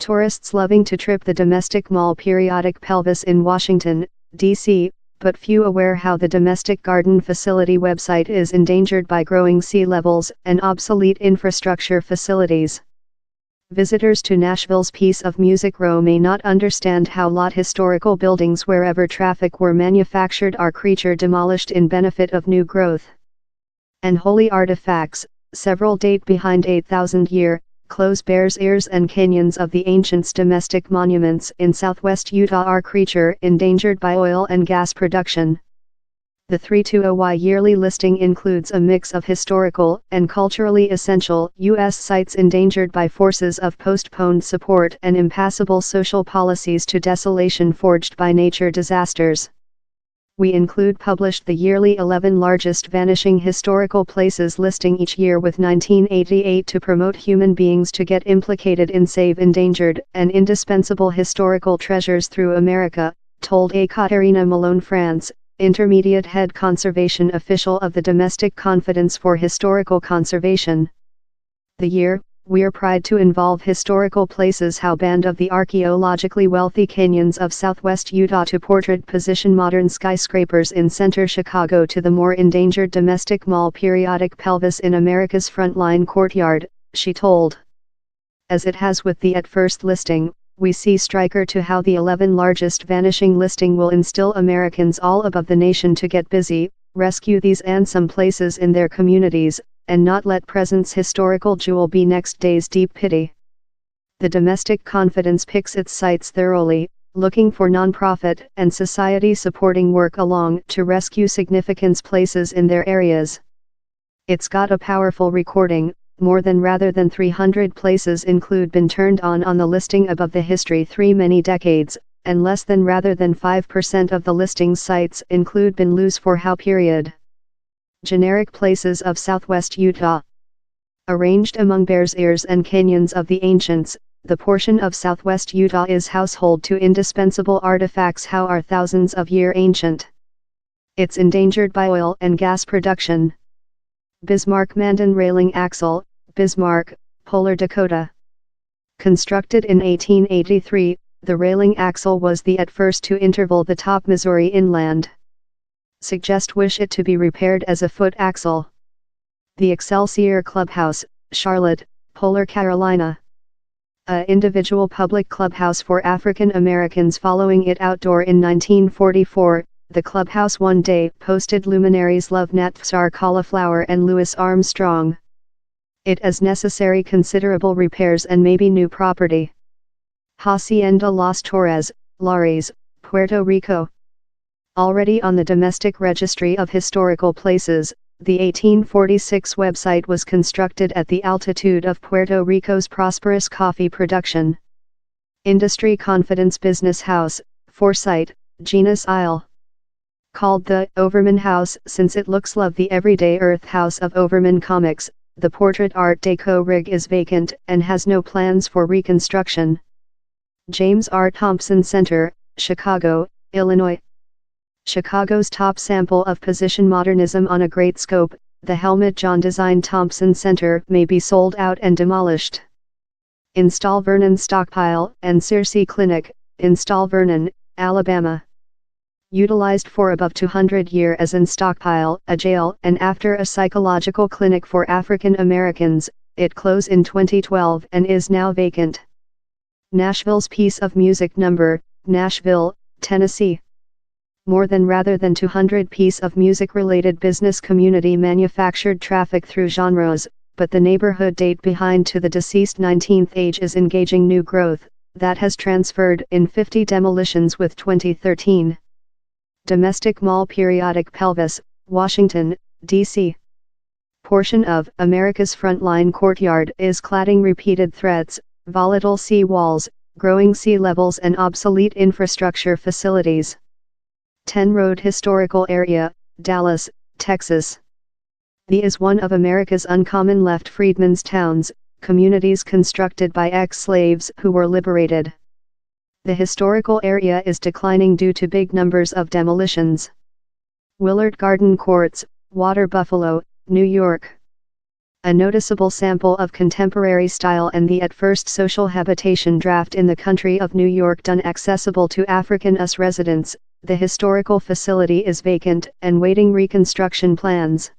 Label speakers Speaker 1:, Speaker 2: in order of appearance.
Speaker 1: Tourists loving to trip the domestic mall periodic pelvis in Washington, D.C., but few aware how the domestic garden facility website is endangered by growing sea levels and obsolete infrastructure facilities. Visitors to Nashville's Piece of Music Row may not understand how lot historical buildings wherever traffic were manufactured are creature demolished in benefit of new growth. And holy artifacts, several date behind 8,000-year, close bears ears and canyons of the ancients. Domestic monuments in southwest Utah are creature endangered by oil and gas production. The 320Y yearly listing includes a mix of historical and culturally essential U.S. sites endangered by forces of postponed support and impassable social policies to desolation forged by nature disasters. We include published the yearly 11 largest vanishing historical places listing each year with 1988 to promote human beings to get implicated in save endangered and indispensable historical treasures through America, told Ekaterina Malone France, intermediate head conservation official of the Domestic Confidence for Historical Conservation. The year, we're proud to involve historical places. How band of the archaeologically wealthy canyons of southwest Utah to portrait position modern skyscrapers in center Chicago to the more endangered domestic mall periodic pelvis in America's frontline courtyard, she told. As it has with the at first listing, we see striker to how the 11 largest vanishing listing will instill Americans all above the nation to get busy, rescue these and some places in their communities, and not let present's historical jewel be next day's deep pity. The Domestic Confidence picks its sites thoroughly, looking for nonprofit and society-supporting work along to rescue significance places in their areas. It's got a powerful recording. More than rather than 300 places include been turned on the listing above the history 3 many decades, and less than rather than 5% of the listing's sites include been loose for how period. Generic places of southwest Utah. Arranged among bears ears and canyons of the ancients, the portion of southwest Utah is household to indispensable artifacts how are thousands of year ancient. It's endangered by oil and gas production. Bismarck-Mandan railing axle, Bismarck, Polar Dakota. Constructed in 1883, the railing axle was the at first to interval the top Missouri inland. Suggest wish it to be repaired as a foot axle. The Excelsior Clubhouse, Charlotte, Polar Carolina. A individual public clubhouse for African Americans following it outdoor in 1944. The clubhouse one day posted luminaries love Natsar Cauliflower and Louis Armstrong. It as necessary considerable repairs and maybe new property. Hacienda Los Torres, Lares, Puerto Rico. Already on the Domestic Registry of Historical Places, the 1846 website was constructed at the altitude of Puerto Rico's prosperous coffee production. Industry Confidence Business House, Forsyth, Genus Isle. Called the Overman House since it looks like the everyday earth house of Overman Comics, the portrait art deco rig is vacant and has no plans for reconstruction. James R. Thompson Center, Chicago, Illinois. Chicago's top sample of position modernism on a great scope, the Helmut John designed Thompson Center may be sold out and demolished. Install Vernon Stockpile and Circe Clinic, Install Vernon, Alabama. Utilized for above 200 years as in Stockpile, a jail and after a psychological clinic for African Americans, it closed in 2012 and is now vacant. Nashville's Piece of Music No. Nashville, Tennessee. More than rather than 200 piece of music-related business community manufactured traffic through genres, but the neighborhood date behind to the deceased 19th age is engaging new growth, that has transferred in 50 demolitions with 2013. Domestic Mall Periodic Pelvis, Washington, D.C. Portion of America's Frontline Courtyard is cladding repeated threats, volatile sea walls, growing sea levels and obsolete infrastructure facilities. 10 Road Historical Area, Dallas, Texas. The is one of America's uncommon left freedmen's towns, communities constructed by ex-slaves who were liberated. The historical area is declining due to big numbers of demolitions. Willard Garden Courts, Water Buffalo, New York. a noticeable sample of contemporary style and the at first social habitation draft in the country of New York done accessible to African US residents. The historical facility is vacant and waiting reconstruction plans.